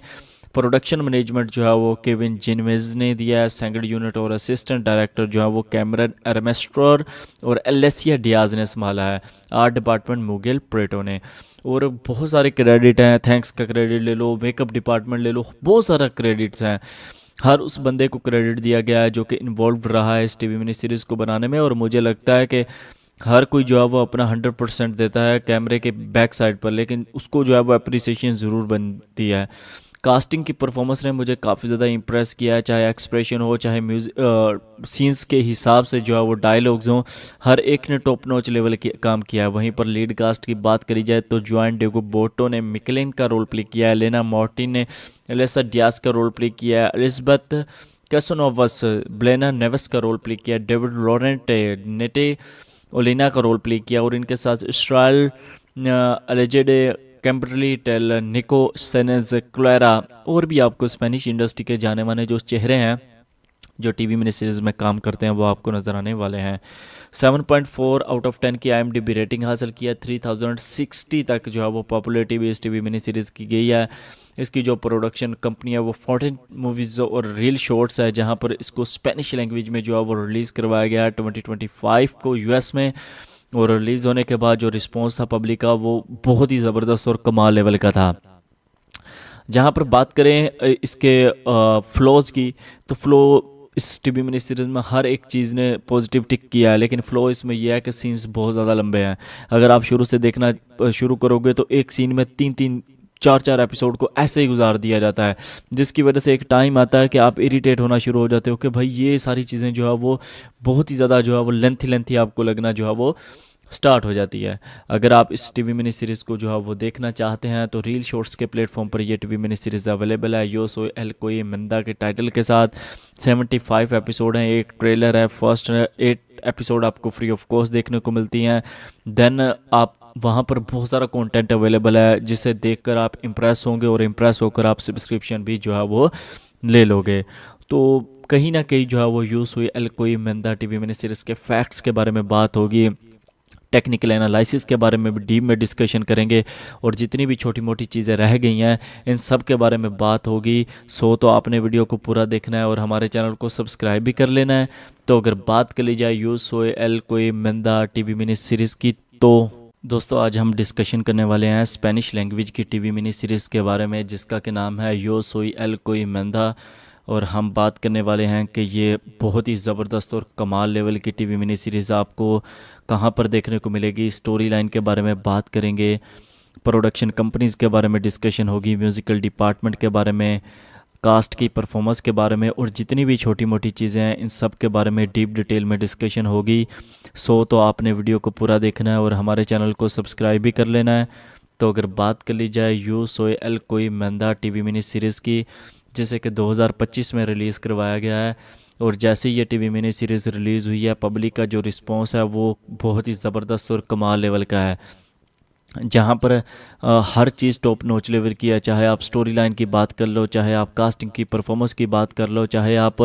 प्रोडक्शन मैनेजमेंट जो है वो केविन जिनवेज ने दिया है। सेकंड यूनिट और असिस्टेंट डायरेक्टर जो है वो कैमरन एरमेस्ट्रोर और एलेसिया डियाज ने संभाला है। आर्ट डिपार्टमेंट मुगेल प्रेटो ने। और बहुत सारे क्रेडिट हैं, थैंक्स का क्रेडिट ले लो, मेकअप डिपार्टमेंट ले लो, बहुत सारा क्रेडिट्स हैं। हर उस बंदे को क्रेडिट दिया गया है जो कि इन्वॉल्व रहा है इस टीवी मिनी सीरीज़ को बनाने में। और मुझे लगता है कि हर कोई जो है वो अपना 100% देता है कैमरे के बैक साइड पर, लेकिन उसको जो है वो अप्रिसिएशन ज़रूर बनती है। कास्टिंग की परफॉर्मेंस ने मुझे काफ़ी ज़्यादा इंप्रेस किया है, चाहे एक्सप्रेशन हो, चाहे म्यूज़िक सीन्स के हिसाब से जो है वो डायलॉग्स हों, हर एक ने टॉप नॉच लेवल की काम किया है। वहीं पर लीड कास्ट की बात करी जाए तो जुआन डेगो बोटो ने मिकलिन का रोल प्ले किया है, लेना मार्टिन ने एलेसा डियाज का रोल प्ले किया है, एलिजबेथ कैसोनोवस ब्लेना नेवस का रोल प्ले किया है, डेविड लॉरेंट नेटे ओलिना का रोल प्ले किया, और इनके साथ इसराइल अलेजेडे कैम्बरली टेल, निको सेनेज क्लैरा और भी आपको स्पेनिश इंडस्ट्री के जाने माने जो चेहरे हैं जो टीवी मिनी सीरीज़ में काम करते हैं वो आपको नज़र आने वाले हैं। 7.4 आउट ऑफ 10 की IMDb रेटिंग हासिल किया। 3060 तक जो है वो पॉपुलरिटी भी इस टीवी मिनी सीरीज़ की गई है। इसकी जो प्रोडक्शन कंपनी है वो 14 मूवीज़ और रील शॉर्ट्स है, जहां पर इसको स्पेनिश लैंग्वेज में जो है वो रिलीज़ करवाया गया है 2025 को यूएस में। और रिलीज़ होने के बाद जो रिस्पॉन्स था पब्लिक का वो बहुत ही ज़बरदस्त और कमाल लेवल का था। जहाँ पर बात करें इसके फ्लॉज की, तो फ्लो इस टीवी मिनी सीरीज़ में हर एक चीज़ ने पॉजिटिव टिक किया है, लेकिन फ्लो इसमें यह है कि सीन्स बहुत ज़्यादा लंबे हैं। अगर आप शुरू से देखना शुरू करोगे तो एक सीन में 3-3 4-4 एपिसोड को ऐसे ही गुजार दिया जाता है, जिसकी वजह से एक टाइम आता है कि आप इरिटेट होना शुरू हो जाते हो कि भाई ये सारी चीज़ें जो है वो बहुत ही ज़्यादा जो है वो लेंथी आपको लगना जो है वो स्टार्ट हो जाती है। अगर आप इस टीवी मिनी सीरीज़ को जो है वो देखना चाहते हैं तो रील शॉर्ट्स के प्लेटफॉर्म पर ये टीवी मिनी सीरीज़ अवेलेबल है। यो सोy एल कोई मंदा के टाइटल के साथ 75 एपिसोड हैं, एक ट्रेलर है, फर्स्ट 8 एपिसोड आपको फ्री ऑफ कॉस्ट देखने को मिलती हैं। देन आप वहाँ पर बहुत सारा कंटेंट अवेलेबल है जिसे देखकर आप इम्प्रेस होंगे और इम्प्रेस होकर आप सब्सक्रिप्शन भी जो है वो ले लोगे। तो कहीं ना कहीं जो है वो यो सोy एल कोई मंदा टीवी मिनी सीरीज़ के फैक्ट्स के बारे में बात होगी, टेक्निकल एनालिसिस के बारे में भी डीप में डिस्कशन करेंगे, और जितनी भी छोटी मोटी चीज़ें रह गई हैं इन सब के बारे में बात होगी। सो तो आपने वीडियो को पूरा देखना है और हमारे चैनल को सब्सक्राइब भी कर लेना है। तो अगर बात कर ली जाए यो सोy एल कोई मंदा टीवी मिनी सीरीज़ की, तो दोस्तों आज हम डिस्कशन करने वाले हैं स्पेनिश लैंग्वेज की टीवी मिनी सीरीज़ के बारे में, जिसका के नाम है यो सोy एल कोई मंदा। और हम बात करने वाले हैं कि ये बहुत ही ज़बरदस्त और कमाल लेवल की टीवी मिनी सीरीज़ आपको कहाँ पर देखने को मिलेगी। स्टोरी लाइन के बारे में बात करेंगे, प्रोडक्शन कंपनीज़ के बारे में डिस्कशन होगी, म्यूज़िकल डिपार्टमेंट के बारे में, कास्ट की परफॉर्मेंस के बारे में, और जितनी भी छोटी मोटी चीज़ें हैं इन सब के बारे में डीप डिटेल में डिस्कशन होगी। तो आपने वीडियो को पूरा देखना है और हमारे चैनल को सब्सक्राइब भी कर लेना है। तो अगर बात कर ली जाए यू सोए एल कोई मैंदा टीवी मिनी सीरीज़ की, जिसे कि 2025 में रिलीज़ करवाया गया है, और जैसे ही ये टीवी मिनी सीरीज़ रिलीज़ हुई है, पब्लिक का जो रिस्पॉन्स है वो बहुत ही ज़बरदस्त और कमाल लेवल का है। जहाँ पर हर चीज़ टॉप नॉच लेवल की है। चाहे आप स्टोरी लाइन की बात कर लो, चाहे आप कास्टिंग की परफॉर्मेंस की बात कर लो, चाहे आप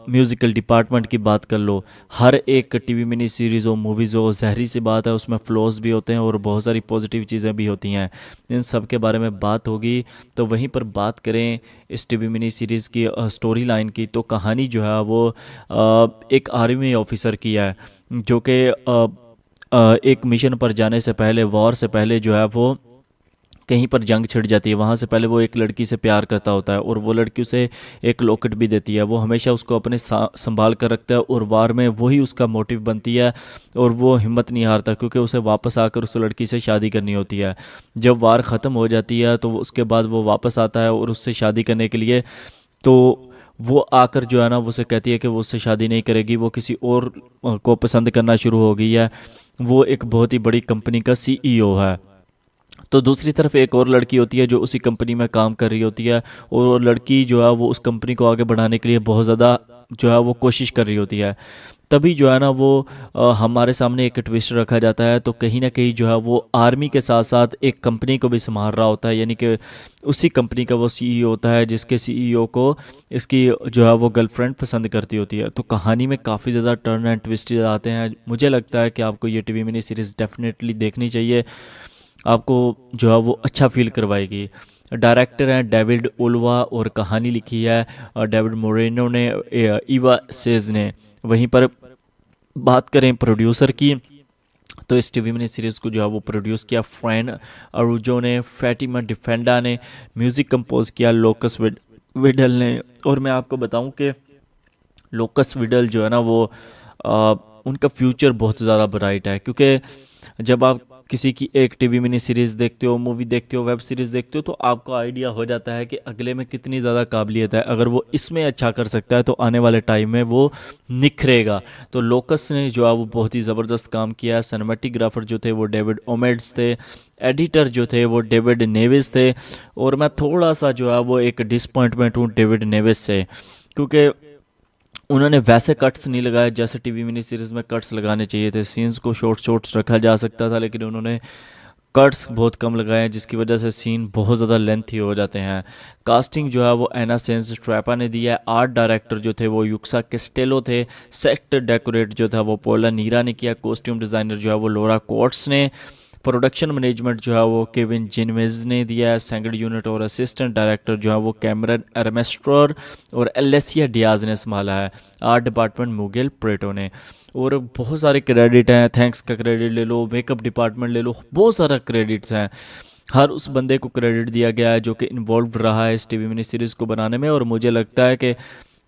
म्यूज़िकल डिपार्टमेंट की बात कर लो, हर एक टीवी मिनी सीरीज़ हो, मूवीज़ हो, ज़हरी सी बात है उसमें फ़्लॉज भी होते हैं और बहुत सारी पॉजिटिव चीज़ें भी होती हैं। इन सब के बारे में बात होगी। तो वहीं पर बात करें इस टीवी मिनी सीरीज़ की स्टोरी लाइन की, तो कहानी जो है वो एक आर्मी ऑफिसर की है, जो कि एक मिशन पर जाने से पहले, वॉर से पहले जो है वो कहीं पर जंग छिड़ जाती है। वहाँ से पहले वो एक लड़की से प्यार करता होता है और वो लड़की उसे एक लॉकेट भी देती है। वो हमेशा उसको अपने संभाल कर रखता है और वार में वही उसका मोटिव बनती है और वो हिम्मत नहीं हारता, क्योंकि उसे वापस आकर उस लड़की से शादी करनी होती है। जब वार ख़त्म हो जाती है तो उसके बाद वो वापस आता है और उससे शादी करने के लिए, तो वो आकर जो है ना वो उसे कहती है कि वो उससे शादी नहीं करेगी, वो किसी और को पसंद करना शुरू हो गई है। वो एक बहुत ही बड़ी कंपनी का सीईओ है। तो दूसरी तरफ एक और लड़की होती है जो उसी कंपनी में काम कर रही होती है, और वो लड़की जो है वो उस कंपनी को आगे बढ़ाने के लिए बहुत ज़्यादा जो है वो कोशिश कर रही होती है। तभी जो है ना वो हमारे सामने एक ट्विस्ट रखा जाता है। तो कहीं ना कहीं जो है वो आर्मी के साथ साथ एक कंपनी को भी संभाल रहा होता है, यानी कि उसी कंपनी का वो सीईओ होता है, जिसके सीईओ को इसकी जो है वो गर्लफ्रेंड पसंद करती होती है। तो कहानी में काफ़ी ज़्यादा टर्न एंड ट्विस्ट आते हैं। मुझे लगता है कि आपको ये टीवी मिनी सीरीज़ डेफिनेटली देखनी चाहिए, आपको जो है वो अच्छा फील करवाएगी। डायरेक्टर हैं डेविड ओल्वा और कहानी लिखी है डेविड मोरेनो ने, ईवा सेज ने। वहीं पर बात करें प्रोड्यूसर की, तो इस टीवी मिनी सीरीज़ को जो है वो प्रोड्यूस किया फ्रैन अरूजो ने, फैटिमा डिफेंडा ने, म्यूज़िक कंपोज किया लोकस विडल ने। और मैं आपको बताऊं कि लोकस विडल जो है ना वो उनका फ्यूचर बहुत ज़्यादा ब्राइट है, क्योंकि जब आप किसी की एक टीवी मिनी सीरीज़ देखते हो, मूवी देखते हो, वेब सीरीज़ देखते हो, तो आपको आइडिया हो जाता है कि अगले में कितनी ज़्यादा काबिलियत है। अगर वो इसमें अच्छा कर सकता है तो आने वाले टाइम में वो निखरेगा। तो लोकस ने जो है वो बहुत ही ज़बरदस्त काम किया। सिनेमेटोग्राफर जो थे वो डेविड ओमेड्स थे, एडिटर जो थे वो डेविड नेविस थे। और मैं थोड़ा सा जो है वो एक डिसपॉइंटमेंट हूँ डेविड नेविस से, क्योंकि उन्होंने वैसे कट्स नहीं लगाए जैसे टीवी मिनी सीरीज़ में कट्स लगाने चाहिए थे। सीन्स को शॉर्ट्स रखा जा सकता था, लेकिन उन्होंने कट्स बहुत कम लगाए हैं, जिसकी वजह से सीन बहुत ज़्यादा लेंथी हो जाते हैं। कास्टिंग जो है वो एना सेंस ट्रैपा ने दिया है। आर्ट डायरेक्टर जो थे वो युक्सा कैस्टेलो थे। सेट डेकोरेट जो था वो पोला नीरा ने किया। कॉस्ट्यूम डिज़ाइनर जो है वो लोरा कोट्स ने। प्रोडक्शन मैनेजमेंट जो है वो केविन जिनवेज ने दिया है। सेकंड यूनिट और असिस्टेंट डायरेक्टर जो है वो कैमरन एरमेस्ट्रोर और एलेसिया डियाज ने संभाला है। आर्ट डिपार्टमेंट मुगेल प्रेटो ने। और बहुत सारे क्रेडिट हैं, थैंक्स का क्रेडिट ले लो, मेकअप डिपार्टमेंट ले लो, बहुत सारा क्रेडिट्स हैं। हर उस बंदे को क्रेडिट दिया गया है जो कि इन्वॉल्व रहा है इस टीवी मिनी सीरीज़ को बनाने में। और मुझे लगता है कि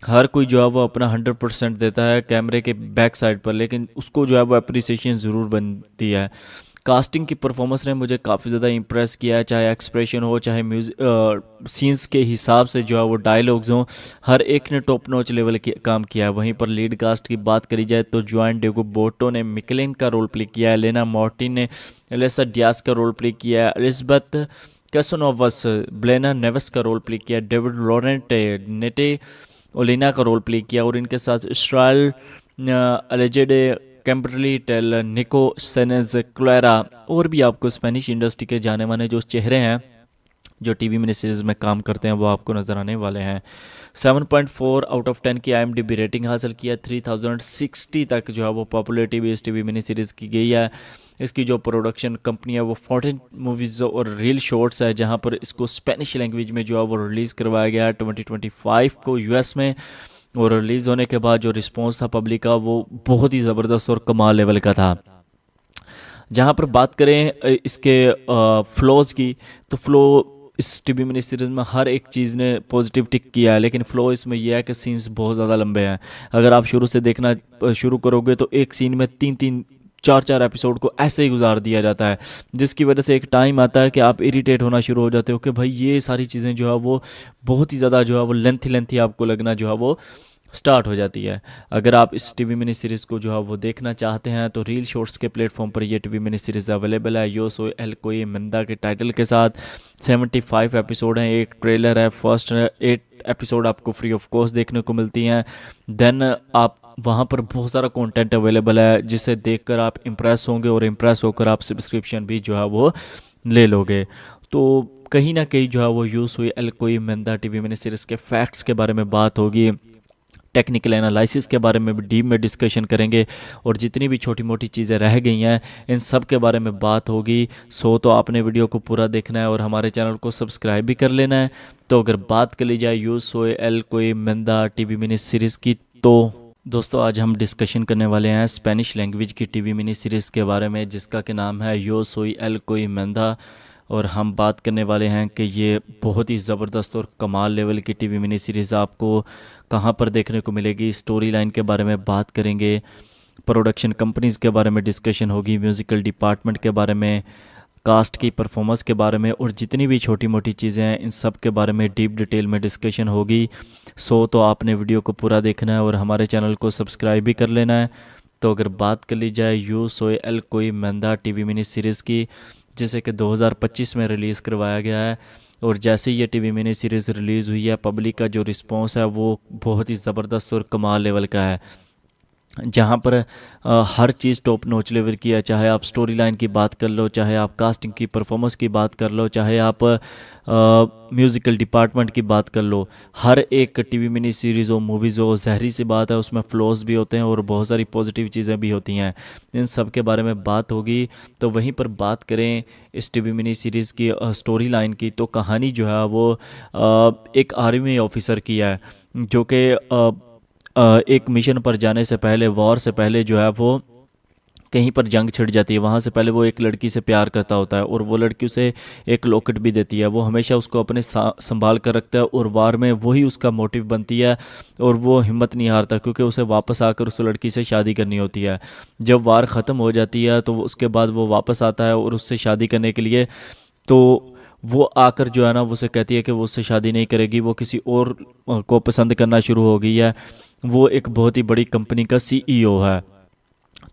हर कोई जो है वो अपना 100% देता है कैमरे के बैक साइड पर, लेकिन उसको जो है वो अप्रिसिएशन ज़रूर बनती है। कास्टिंग की परफॉर्मेंस ने मुझे काफ़ी ज़्यादा इंप्रेस किया है, चाहे एक्सप्रेशन हो, चाहे म्यूज़िक सीन्स के हिसाब से जो है वो डायलॉग्स हों, हर एक ने टॉप नॉच लेवल की काम किया है। वहीं पर लीड कास्ट की बात करी जाए तो जुआन डेगो बोटो ने मिकलिन का रोल प्ले किया है, लेना मार्टिन ने एलेसा डियास का रोल प्ले किया है, एलिजबेथ कैसोनोवस ब्लेना नेवस का रोल प्ले किया, डेविड लॉरेंट नेटे ओलिना का रोल प्ले किया, और इनके साथ इसराइल अलेजेडे कैम्बरली टेल, निको सेनेज क्लेरा, और भी आपको स्पेनिश इंडस्ट्री के जाने माने जो चेहरे हैं जो टीवी मिनी सीरीज़ में काम करते हैं वो आपको नज़र आने वाले हैं। 7.4 आउट ऑफ 10 की IMDb रेटिंग हासिल किया। 3060 तक जो है वो पॉपुलरिटी भी इस टीवी मिनी सीरीज़ की गई है। इसकी जो प्रोडक्शन कंपनी है वो 14 मूवीज़ और रील शॉर्ट्स है, जहां पर इसको स्पेनिश लैंग्वेज में जो है वो रिलीज़ करवाया गया है 2025 को यूएस में। और रिलीज़ होने के बाद जो रिस्पॉन्स था पब्लिक का वो बहुत ही ज़बरदस्त और कमाल लेवल का था। जहाँ पर बात करें इसके फ्लोज़ की, तो इस टीवी मिनी सीरीज़ में हर एक चीज़ ने पॉजिटिव टिक किया है, लेकिन फ्लो इसमें यह है कि सीन्स बहुत ज़्यादा लंबे हैं। अगर आप शुरू से देखना शुरू करोगे तो एक सीन में तीन तीन चार चार एपिसोड को ऐसे ही गुजार दिया जाता है, जिसकी वजह से एक टाइम आता है कि आप इरिटेट होना शुरू हो जाते हो कि भाई ये सारी चीज़ें जो है वो बहुत ही ज़्यादा जो है वो लेंथी लेंथी आपको लगना जो है वो स्टार्ट हो जाती है। अगर आप इस टीवी मिनी सीरीज़ को जो है वो देखना चाहते हैं तो रील शॉर्ट्स के प्लेटफॉर्म पर ये टीवी मिनी सीरीज़ अवेलेबल है, यो सोय एल कोई मंदा के टाइटल के साथ। 75 एपिसोड हैं, एक ट्रेलर है, फर्स्ट 8 एपिसोड आपको फ्री ऑफ कॉस्ट देखने को मिलती हैं। देन आप वहाँ पर बहुत सारा कंटेंट अवेलेबल है जिसे देखकर आप इम्प्रेस होंगे और इम्प्रेस होकर आप सब्सक्रिप्शन भी जो है वो ले लोगे। तो कहीं ना कहीं जो है वो यूज़ हुई एल कोई मंदा टीवी मिनी सीरीज़ के फैक्ट्स के बारे में बात होगी, टेक्निकल एनालिसिस के बारे में भी डीप में डिस्कशन करेंगे, और जितनी भी छोटी मोटी चीज़ें रह गई हैं इन सब के बारे में बात होगी। सो तो आपने वीडियो को पूरा देखना है और हमारे चैनल को सब्सक्राइब भी कर लेना है। तो अगर बात कर ली जाए यू सोए एल कोई मंदा टीवी मिनी सीरीज़ की, तो दोस्तों आज हम डिस्कशन करने वाले हैं स्पेनिश लैंग्वेज की टीवी मिनी सीरीज़ के बारे में जिसका कि नाम है यो सोई एल कोई मंदा। और हम बात करने वाले हैं कि ये बहुत ही ज़बरदस्त और कमाल लेवल की टीवी मिनी सीरीज़ आपको कहाँ पर देखने को मिलेगी। स्टोरी लाइन के बारे में बात करेंगे, प्रोडक्शन कंपनीज़ के बारे में डिस्कशन होगी, म्यूज़िकल डिपार्टमेंट के बारे में, कास्ट की परफॉर्मेंस के बारे में, और जितनी भी छोटी मोटी चीज़ें हैं इन सब के बारे में डीप डिटेल में डिस्कशन होगी। सो तो आपने वीडियो को पूरा देखना है और हमारे चैनल को सब्सक्राइब भी कर लेना है। तो अगर बात कर ली जाए यू सोए एल कोई मंदा टीवी मिनी सीरीज़ की, जिसे कि 2025 में रिलीज़ करवाया गया है, और जैसे ही ये टीवी मिनी सीरीज़ रिलीज़ हुई है पब्लिक का जो रिस्पॉन्स है वो बहुत ही ज़बरदस्त और कमाल लेवल का है, जहाँ पर हर चीज़ टॉप नॉच लेवल की है। चाहे आप स्टोरी लाइन की बात कर लो, चाहे आप कास्टिंग की परफॉर्मेंस की बात कर लो, चाहे आप म्यूज़िकल डिपार्टमेंट की बात कर लो, हर एक टीवी मिनी सीरीज़ हो मूवीज़ हो, ज़हरी सी बात है उसमें फ़्लॉज भी होते हैं और बहुत सारी पॉजिटिव चीज़ें भी होती हैं। इन सब के बारे में बात होगी। तो वहीं पर बात करें इस टीवी मिनी सीरीज़ की स्टोरी लाइन की, तो कहानी जो है वो एक आर्मी ऑफिसर की है जो कि एक मिशन पर जाने से पहले, वॉर से पहले जो है वो कहीं पर जंग छिड़ जाती है, वहाँ से पहले वो एक लड़की से प्यार करता होता है और वो लड़की उसे एक लॉकेट भी देती है। वो हमेशा उसको अपने संभाल कर रखता है और वार में वही उसका मोटिव बनती है, और वो हिम्मत नहीं हारता क्योंकि उसे वापस आकर उस लड़की से शादी करनी होती है। जब वार ख़त्म हो जाती है तो उसके बाद वो वापस आता है और उससे शादी करने के लिए, तो वो आकर जो है ना वो उसे कहती है कि वो उससे शादी नहीं करेगी, वो किसी और को पसंद करना शुरू हो गई है। वो एक बहुत ही बड़ी कंपनी का सीईओ है।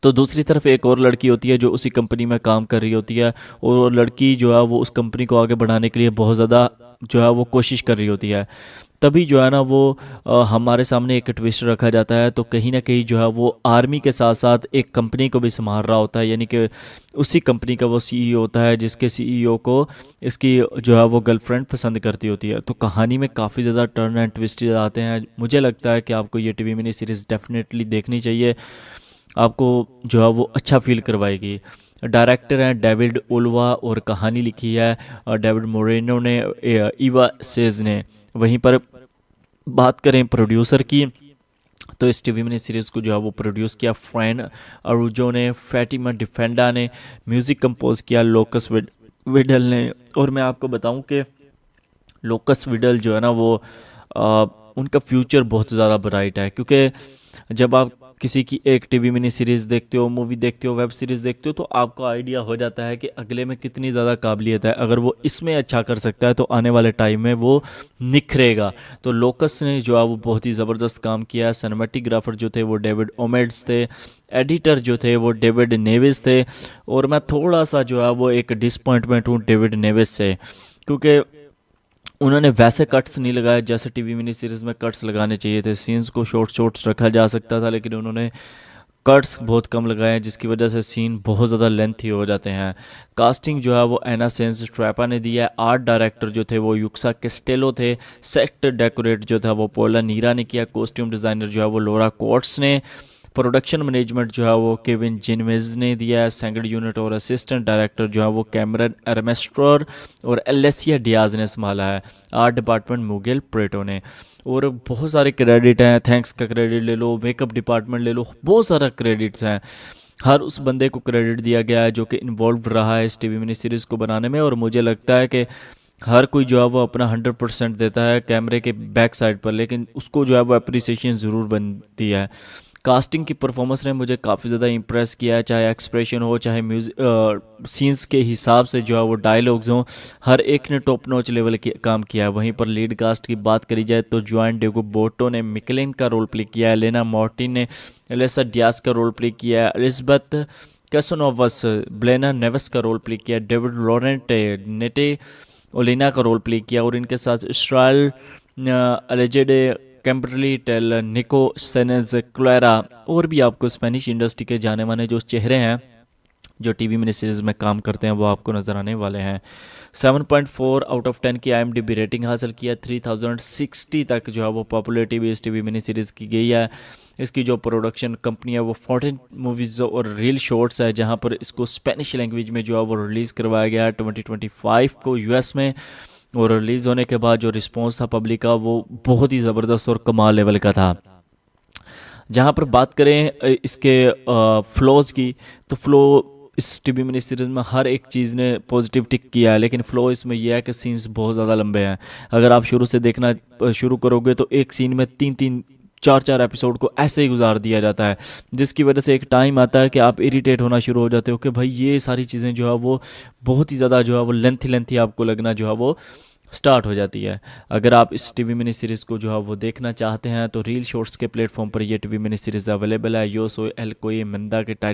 तो दूसरी तरफ एक और लड़की होती है जो उसी कंपनी में काम कर रही होती है, और वो लड़की जो है वो उस कंपनी को आगे बढ़ाने के लिए बहुत ज़्यादा जो है वो कोशिश कर रही होती है। तभी जो है ना वो हमारे सामने एक ट्विस्ट रखा जाता है। तो कहीं ना कहीं जो है वो आर्मी के साथ साथ एक कंपनी को भी संभाल रहा होता है, यानी कि उसी कंपनी का वो सीईओ होता है जिसके सीईओ को इसकी जो है वो गर्लफ्रेंड पसंद करती होती है। तो कहानी में काफ़ी ज़्यादा टर्न एंड ट्विस्ट आते हैं। मुझे लगता है कि आपको ये टीवी मिनी सीरीज़ डेफिनेटली देखनी चाहिए, आपको जो है वो अच्छा फील करवाएगी। डायरेक्टर हैं डेविड ओल्वा और कहानी लिखी है डेविड मोरेनो ने, ईवा सेज ने। वहीं पर बात करें प्रोड्यूसर की, तो इस टीवी मिनी सीरीज़ को जो है वो प्रोड्यूस किया फ्रैन अरुजो ने, फैटिमा डिफेंडा ने, म्यूज़िक कंपोज किया लोकस विडल ने। और मैं आपको बताऊं कि लोकस विडल जो है ना वो उनका फ्यूचर बहुत ज़्यादा ब्राइट है, क्योंकि जब आप किसी की एक टीवी मिनी सीरीज़ देखते हो, मूवी देखते हो, वेब सीरीज़ देखते हो, तो आपको आइडिया हो जाता है कि अगले में कितनी ज़्यादा काबिलियत है। अगर वो इसमें अच्छा कर सकता है तो आने वाले टाइम में वो निखरेगा। तो लोकस ने जो है वो बहुत ही ज़बरदस्त काम किया है। सिनेमेटोग्राफर जो थे वो डेविड ओमेड्स थे, एडिटर जो थे वो डेविड नेविस थे, और मैं थोड़ा सा जो है वो एक डिसपॉइंटमेंट हूँ डेविड नेविस से, क्योंकि उन्होंने वैसे कट्स नहीं लगाए जैसे टीवी मिनी सीरीज़ में कट्स लगाने चाहिए थे। सीन्स को शॉर्ट्स रखा जा सकता था, लेकिन उन्होंने कट्स बहुत कम लगाए हैं जिसकी वजह से सीन बहुत ज़्यादा लेंथी हो जाते हैं। कास्टिंग जो है वो एना सेंस स्ट्रैपा ने दिया है। आर्ट डायरेक्टर जो थे वो युक्सा कैस्टेलो थे। सेट डेकोरेट जो था वो पोला नीरा ने किया। कॉस्ट्यूम डिज़ाइनर जो है वो लोरा कोट्स ने। प्रोडक्शन मैनेजमेंट जो है वो केविन जिनमेज ने दिया है। सेकंड यूनिट और असिस्टेंट डायरेक्टर जो है वो कैमरन एरमेस्ट्रोर और एलेसिया डियाज ने संभाला है। आर्ट डिपार्टमेंट मुगेल प्रेटो ने। और बहुत सारे क्रेडिट हैं, थैंक्स का क्रेडिट ले लो, मेकअप डिपार्टमेंट ले लो, बहुत सारा क्रेडिट्स हैं। हर उस बंदे को क्रेडिट दिया गया है जो कि इन्वॉल्व रहा है इस टीवी मिनी सीरीज़ को बनाने में। और मुझे लगता है कि हर कोई जो है वो अपना 100% देता है कैमरे के बैक साइड पर, लेकिन उसको जो है वो अप्रिसिएशन ज़रूर बनती है। कास्टिंग की परफॉर्मेंस ने मुझे काफ़ी ज़्यादा इम्प्रेस किया है, चाहे एक्सप्रेशन हो, चाहे म्यूज़िक सीन्स के हिसाब से जो है वो डायलॉग्स हों, हर एक ने टॉप नॉच लेवल के काम किया है। वहीं पर लीड कास्ट की बात करी जाए तो जुआन डिएगो बोर्टो ने मिकलिन का रोल प्ले किया है, लेना मार्टिन ने एलेसा डियास का रोल प्ले किया है, एलिजबेथ कैसोनोवस ब्लेना नेवस का रोल प्ले किया है, डेविड लॉरेंट नेटे ओलिना का रोल प्ले किया, और इनके साथ इसराइल अलेजेडे कैम्बरली टेल निको सेनेज क्लैरा और भी आपको स्पेनिश इंडस्ट्री के जाने माने जो चेहरे हैं जो टीवी मिनी सीरीज़ में काम करते हैं वो आपको नज़र आने वाले हैं। 7.4 आउट ऑफ 10 की IMDb रेटिंग हासिल किया, 3060 तक जो है वो पॉपुलरिटी भी इस टीवी मिनी सीरीज़ की गई है। इसकी जो प्रोडक्शन कंपनी है वो 14 मूवीज़ और रील शॉर्ट्स है, जहां पर इसको स्पेनिश लैंग्वेज में जो है वो रिलीज़ करवाया गया है 2025 को यूएस में। और रिलीज़ होने के बाद जो रिस्पॉन्स था पब्लिक का वो बहुत ही ज़बरदस्त और कमाल लेवल का था। जहाँ पर बात करें इसके फ्लॉज की, तो फ्लो इस टीवी मिनी सीरीज़ में हर एक चीज़ ने पॉजिटिव टिक किया है, लेकिन फ्लो इसमें यह है कि सीन्स बहुत ज़्यादा लंबे हैं। अगर आप शुरू से देखना शुरू करोगे तो एक सीन में तीन तीन चार चार एपिसोड को ऐसे ही गुजार दिया जाता है, जिसकी वजह से एक टाइम आता है कि आप इरिटेट होना शुरू हो जाते हो कि भाई ये सारी चीज़ें जो है वो बहुत ही ज़्यादा जो है वो लेंथी लेंथी आपको लगना जो है वो स्टार्ट हो जाती है। अगर आप इस टीवी मिनी सीरीज़ को जो है वो देखना चाहते हैं तो रील शॉर्ट्स के प्लेटफॉर्म पर ये टीवी मिनी सीरीज़ अवेलेबल है। यो सोy एल कोई मंदा के टाइटल